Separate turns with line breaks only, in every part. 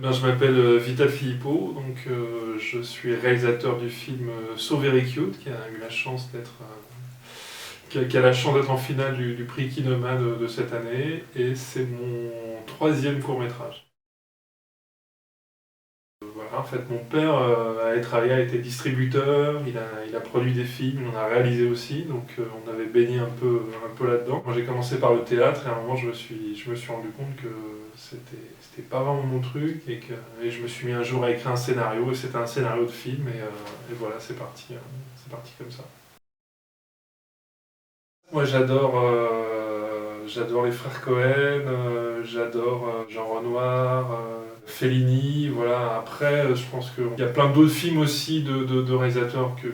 Je m'appelle Vital Philippot, je suis réalisateur du film So Very Cute, qui a eu la chance d'être qui a la chance d'être en finale du prix Kinoma de cette année, et c'est mon troisième court-métrage. Voilà, en fait, mon père a été distributeur, il a produit des films, il en a réalisé aussi, on avait baigné un peu là-dedans. Moi j'ai commencé par le théâtre et à un moment je me suis rendu compte que c'était pas vraiment mon truc et je me suis mis un jour à écrire un scénario et c'était un scénario de film et voilà, c'est parti comme ça. Moi j'adore les frères Cohen, j'adore Jean Renoir, Fellini, voilà. Après, je pense qu'il y a plein d'autres films aussi de réalisateurs que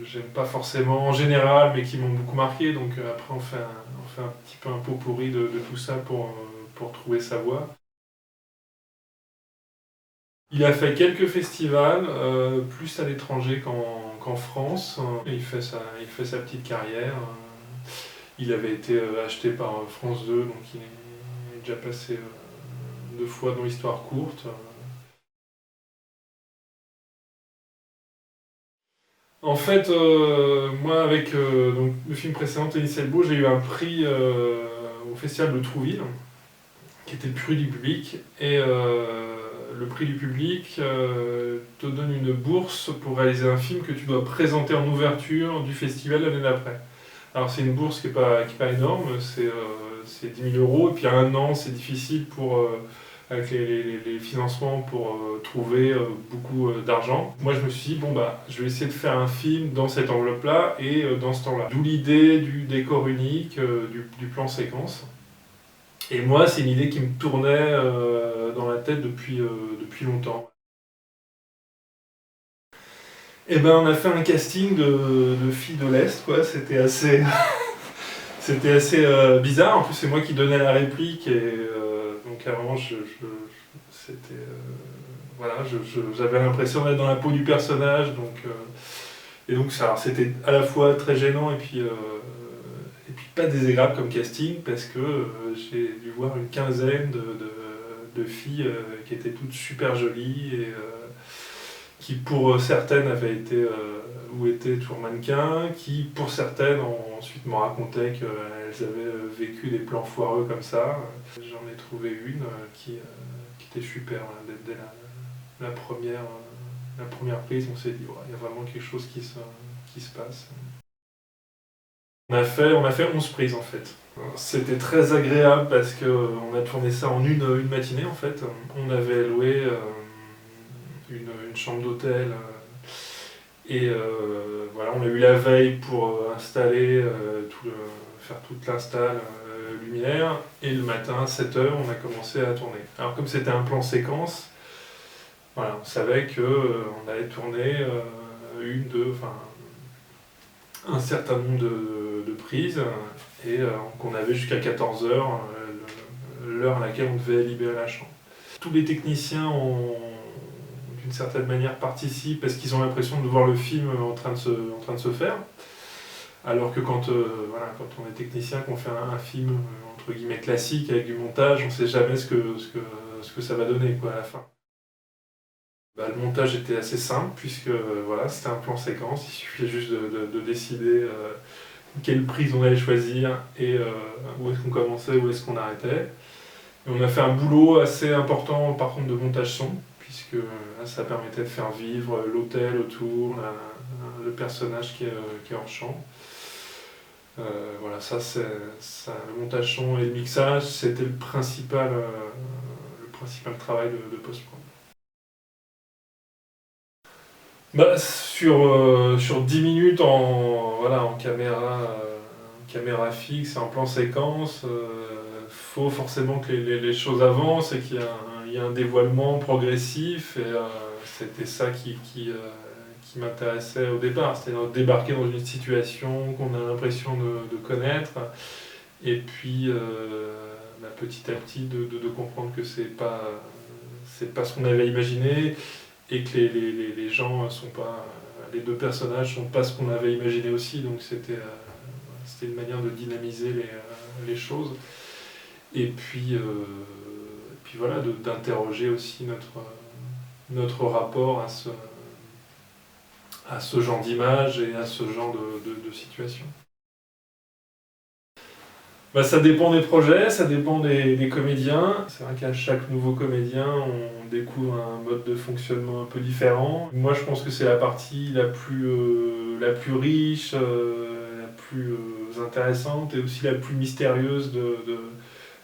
j'aime pas forcément en général, mais qui m'ont beaucoup marqué. Après, on fait un petit peu un pot pourri de tout ça pour trouver sa voie. Il a fait quelques festivals, plus à l'étranger qu'en France. Il fait sa petite carrière. Il avait été acheté par France 2, donc il est déjà passé deux fois dans l'histoire courte. En fait, moi, avec le film précédent, Tennis Elbow, j'ai eu un prix au Festival de Trouville, qui était le prix du public. Et le prix du public te donne une bourse pour réaliser un film que tu dois présenter en ouverture du festival l'année d'après. Alors c'est une bourse qui est pas énorme, c'est 10 000 euros, et puis à un an c'est difficile avec les financements pour trouver beaucoup d'argent. Moi je me suis dit, bon bah je vais essayer de faire un film dans cette enveloppe-là et dans ce temps-là. D'où l'idée du décor unique, du plan séquence. Et moi c'est une idée qui me tournait dans la tête depuis longtemps. Et ben on a fait un casting de filles de l'Est, quoi, c'était assez bizarre. En plus c'est moi qui donnais la réplique et donc à un moment c'était voilà, j'avais l'impression d'être dans la peau du personnage, et donc ça, c'était à la fois très gênant et puis pas désagréable comme casting parce que j'ai dû voir une quinzaine de filles qui étaient toutes super jolies et qui pour certaines avaient été ou étaient toujours mannequins, qui pour certaines ensuite m'ont raconté qu'elles avaient vécu des plans foireux comme ça. J'en ai trouvé une qui était super, hein, dès la première prise, on s'est dit, ouais, il y a vraiment quelque chose qui se passe. On a fait 11 prises en fait. C'était très agréable parce qu'on a tourné ça en une matinée en fait. On avait loué une chambre d'hôtel et voilà, on a eu la veille pour installer, faire toute l'install lumière, et le matin à 7h on a commencé à tourner. Alors comme c'était un plan séquence, voilà, on savait qu'on allait tourner un certain nombre de prises et qu'on avait jusqu'à 14h, l'heure à laquelle on devait libérer la chambre. Tous les techniciens d'une certaine manière participent parce qu'ils ont l'impression de voir le film en train de se faire. Alors que quand on est technicien, qu'on fait un film entre guillemets classique avec du montage, on ne sait jamais ce que ça va donner quoi, à la fin. Le montage était assez simple puisque voilà, c'était un plan séquence, il suffisait juste de décider quelle prise on allait choisir et où est-ce qu'on commençait, où est-ce qu'on arrêtait. Et on a fait un boulot assez important par contre de montage son, puisque ça permettait de faire vivre l'hôtel autour, le personnage qui est en champ. Voilà, le montage son et le mixage, c'était le principal travail de post-prod. Sur 10 minutes en caméra fixe, en plan séquence, faut forcément que les choses avancent et qu'il y a un dévoilement progressif. Et c'était ça qui m'intéressait au départ, c'est-à-dire débarquer dans une situation qu'on a l'impression de connaître, et puis petit à petit de comprendre que c'est pas ce qu'on avait imaginé, et que les gens sont pas, les deux personnages sont pas ce qu'on avait imaginé aussi, donc c'était une manière de dynamiser les choses. Et puis puis voilà, d'interroger aussi notre rapport à ce genre d'image et à ce genre de situation. Bah, ça dépend des projets, ça dépend des comédiens. C'est vrai qu'à chaque nouveau comédien, on découvre un mode de fonctionnement un peu différent. Moi, je pense que c'est la partie la plus riche, la plus intéressante et aussi la plus mystérieuse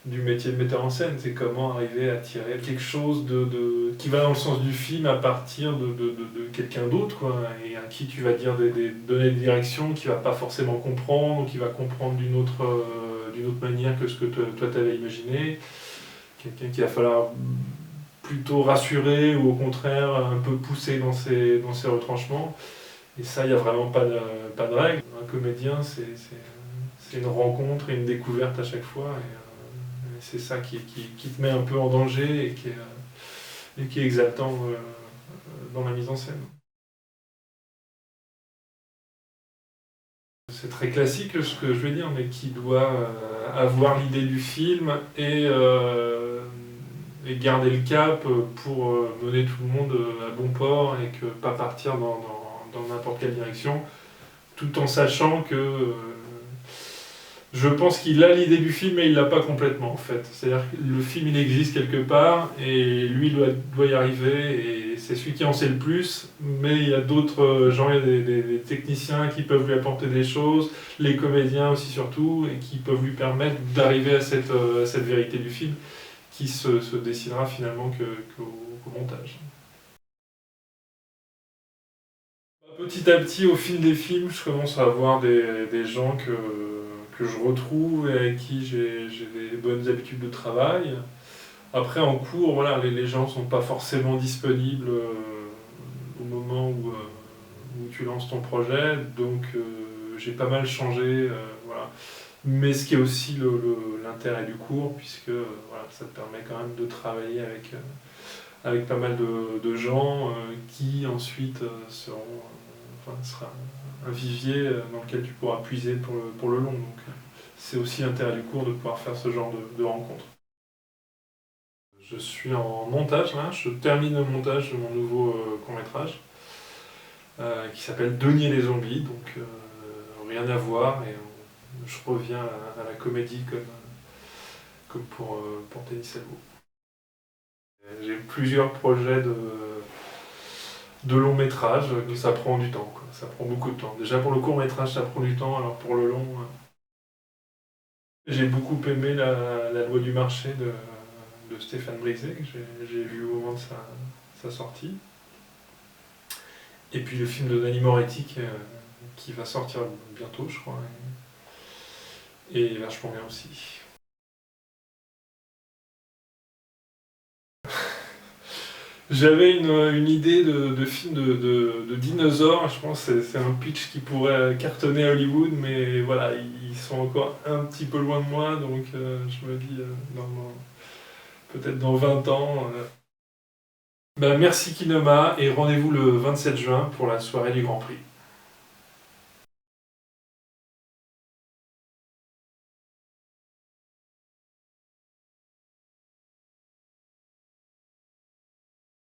du métier de metteur en scène. C'est comment arriver à tirer quelque chose qui va dans le sens du film à partir de quelqu'un d'autre, quoi, et à qui tu vas donner des directions qu'il ne va pas forcément comprendre, ou qui va comprendre d'une autre manière que ce que toi t'avais imaginé. Quelqu'un qu'il va falloir plutôt rassurer ou au contraire un peu pousser dans ses retranchements. Et ça, il n'y a vraiment pas de règle. Un comédien, c'est une rencontre et une découverte à chaque fois. Et c'est ça qui te met un peu en danger et qui est exaltant dans la mise en scène. C'est très classique ce que je vais dire, mais qui doit avoir l'idée du film et garder le cap pour mener tout le monde à bon port et que pas partir dans n'importe quelle direction, tout en sachant que je pense qu'il a l'idée du film mais il l'a pas complètement en fait. C'est-à-dire que le film il existe quelque part et lui doit y arriver et c'est celui qui en sait le plus, mais il y a d'autres gens, il y a des techniciens qui peuvent lui apporter des choses, les comédiens aussi surtout, et qui peuvent lui permettre d'arriver à cette vérité du film qui se décidera finalement qu'au montage. Petit à petit, au fil des films, je commence à avoir des gens que je retrouve et avec qui j'ai des bonnes habitudes de travail. Après, en cours, voilà, les gens ne sont pas forcément disponibles au moment où tu lances ton projet, donc j'ai pas mal changé. Voilà. Mais ce qui est aussi l'intérêt du cours, puisque voilà, ça te permet quand même de travailler avec pas mal de gens qui ensuite sera un vivier dans lequel tu pourras puiser pour le long. Donc c'est aussi l'intérêt du cours de pouvoir faire ce genre de rencontres. Je suis en montage là, je termine le montage de mon nouveau court-métrage qui s'appelle Denier les zombies, donc rien à voir et je reviens à la comédie comme pour Tennis Salvo. J'ai plusieurs projets de long métrage, ça prend du temps, quoi. Ça prend beaucoup de temps. Déjà pour le court métrage ça prend du temps, alors pour le long... J'ai beaucoup aimé la loi du marché de Stéphane Brisé, que j'ai vu au moment de sa sortie. Et puis le film de Nanni Moretti qui va sortir bientôt, je crois, et vachement bien aussi. J'avais une idée de film de dinosaures, je pense que c'est un pitch qui pourrait cartonner à Hollywood, mais voilà, ils sont encore un petit peu loin de moi, donc je me dis peut-être dans 20 ans. Merci Kinoma et rendez-vous le 27 juin pour la soirée du Grand Prix.